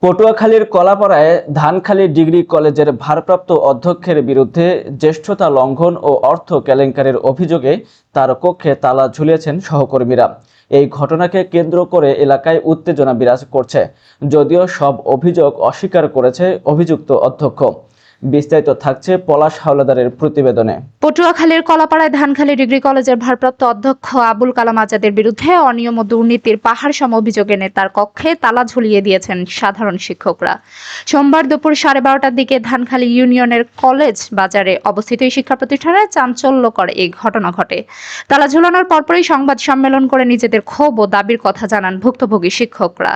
পটুয়াখালীর কলাপাড়ায় ধানখালী ডিগ্রি কলেজের ভারপ্রাপ্ত অধ্যক্ষের বিরুদ্ধে জ্যেষ্ঠতা লঙ্ঘন ও অর্থ কেলেঙ্কারির অভিযোগে তার কক্ষে তালা ঝুলিয়েছেন সহকর্মীরা। এই ঘটনাকে কেন্দ্র করে এলাকায় উত্তেজনা বিরাজ করছে, যদিও সব অভিযোগ অস্বীকার করেছে অভিযুক্ত অধ্যক্ষ। বিস্তারিত থাকছে পলাশ হাওলাদারের প্রতিবেদনে। পটুয়াখালীর কলাপাড়ায় ধানখালী ডিগ্রি কলেজের ভারপ্রাপ্ত অধ্যক্ষ আবুল কালাম আজাদের বিরুদ্ধে অনিয়ম ও দুর্নীতির পাহাড় সম অভিযোগ এনে তার কক্ষে তালা ঝুলিয়ে দিয়েছেন সাধারণ শিক্ষকরা। সোমবার দুপুর 12:30টার দিকে ধানখালী ইউনিয়নের কলেজ বাজারে অবস্থিত এই শিক্ষা প্রতিষ্ঠানে চাঞ্চল্যকর এই ঘটনা ঘটে। তালা ঝুলানোর পরপরই সংবাদ সম্মেলন করে নিজেদের ক্ষোভ ও দাবির কথা জানান ভুক্তভোগী শিক্ষকরা।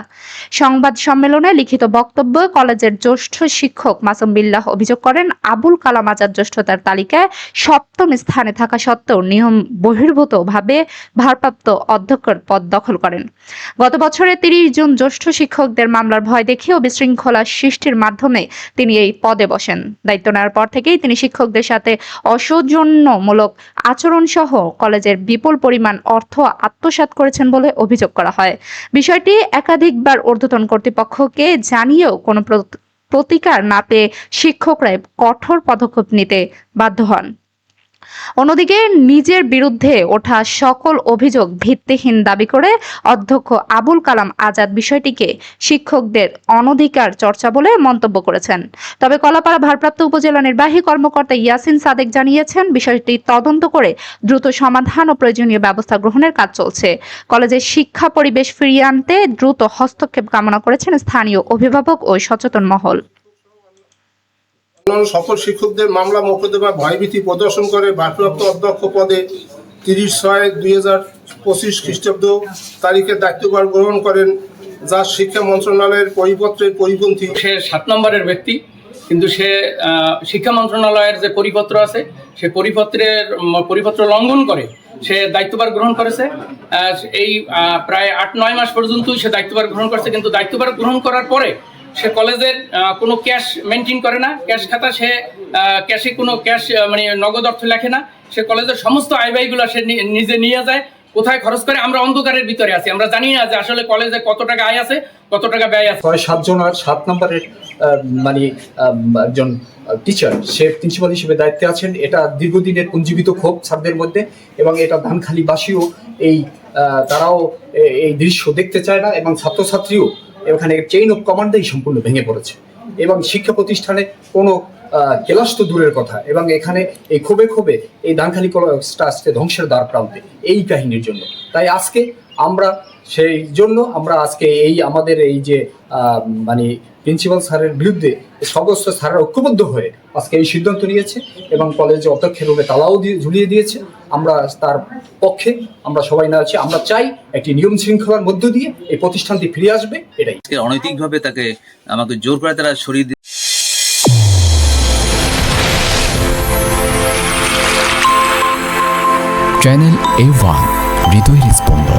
সংবাদ সম্মেলনে লিখিত বক্তব্যে কলেজের জ্যেষ্ঠ শিক্ষক মাসুম বিল্লাহ অভিযোগ করেন, আবুল কালাম আজাদ জ্যেষ্ঠতার তালিকায় 7ম স্থানে থাকা সত্ত্বেও নিয়ম বহির্ভূতভাবে ভারপ্রাপ্ত অধ্যক্ষের পদ দখল করেন। গত বছরের 30 জুন জ্যেষ্ঠ শিক্ষকদের মামলার ভয় দেখিয়ে ও বিশৃঙ্খলা সৃষ্টির মাধ্যমে তিনি এই পদে বসেন। দায়িত্ব নেওয়ার পর থেকেই তিনি শিক্ষকদের সাথে অসৌজন্যমূলক আচরণ সহ কলেজের বিপুল পরিমাণ অর্থ আত্মসাৎ করেছেন বলে অভিযোগ করা হয়। বিষয়টি একাধিকবার ঊর্ধ্বতন কর্তৃপক্ষকে জানিয়েও কোনো প্রতিকার না পেয়ে শিক্ষকরা কঠোর পদক্ষেপ নিতে বাধ্য হন। অন্যদিকে নিজের বিরুদ্ধে ওঠা সকল অভিযোগ ভিত্তিহীন দাবি করে অধ্যক্ষ আবুল কালাম আজাদ বিষয়টিকে শিক্ষকদের অনধিকার চর্চা বলে মন্তব্য করেছেন। তবে কলাপাড়া ভারপ্রাপ্ত উপজেলা নির্বাহী কর্মকর্তা ইয়াসিন সাদেক জানিয়েছেন, বিষয়টি তদন্ত করে দ্রুত সমাধান ও প্রয়োজনীয় ব্যবস্থা গ্রহণের কাজ চলছে। কলেজের শিক্ষা পরিবেশ ফিরিয়ে আনতে দ্রুত হস্তক্ষেপ কামনা করেছেন স্থানীয় অভিভাবক ও সচেতন মহল। সকল শিক্ষকদের মামলা মোকদ্দমা ভয়ভীতি প্রদর্শন করে ভারপ্রাপ্ত অধ্যক্ষ পদে 30/6/2025 খ্রিস্টাব্দ তারিখে দায়িত্বভার গ্রহণ করেন, যা শিক্ষা মন্ত্রণালয়ের পরিপত্রের পরিপন্থী। সে 7 নম্বরের ব্যক্তি, কিন্তু সে শিক্ষা মন্ত্রণালয়ের যে পরিপত্র আছে সে পরিপত্র লঙ্ঘন করে সে দায়িত্বভার গ্রহণ করেছে। এই প্রায় 8-9 মাস পর্যন্তই সে দায়িত্বভার গ্রহণ করেছে, কিন্তু দায়িত্বভার গ্রহণ করার পরে সে কলেজের কোনো ক্যাশ মেনটেন করে না, ক্যাশ খাতা সে ক্যাশে কোনো ক্যাশ মানে নগদ অর্থ লেখে না। সে কলেজের সমস্ত আয় ব্যয়গুলো সে নিজে নিয়ে যায়, কোথায় খরচ করে। আমরা অন্ধকারের ভিতরে আছি, আমরা জানি না যে আসলে কলেজে কত টাকা আয় আছে, কত টাকা ব্যয় আছে। 7 জন আর 7 নম্বরের মানে একজন টিচার সে প্রিন্সিপাল হিসেবে দায়িত্বে আছেন। এটা দীর্ঘদিনের পুঞ্জীবিত ক্ষোভ ছাত্রদের মধ্যে, এবং এটা ধানখালীবাসীও তারাও এই দৃশ্য দেখতে চায় না, এবং ছাত্রছাত্রীও এখানে চেইন অফ কমান্ডেই সম্পূর্ণ ভেঙে পড়েছে। এবং শিক্ষা প্রতিষ্ঠানে কোনো ক্লাস তো দূরের কথা, এবং এখানে এই ক্ষোভে এই ধানখালী কলেজটা আজকে ধ্বংসের দ্বার প্রান্তে এই কাহিনীর জন্য। তাই আজকে আমরা আজকে আমাদের এই যে মানে প্রিন্সিপাল স্যারের বিরুদ্ধে সমস্ত স্যারের ঐক্যবদ্ধ হয়ে আজকে এই সিদ্ধান্ত নিয়েছে, এবং কলেজে অধ্যক্ষের রূপে তালাও ঝুলিয়ে দিয়েছে। আমরা তার পক্ষে আমরা সবাই না আছি। আমরা চাই একটি নিয়ম শৃঙ্খলার মধ্য দিয়ে এই প্রতিষ্ঠানটি ফিরে আসবে। এটাই অনৈতিকভাবে তাকে আমাকে জোর করে তারা সরিয়ে চ্যানেল A1 হৃদয়ের স্পন্দন।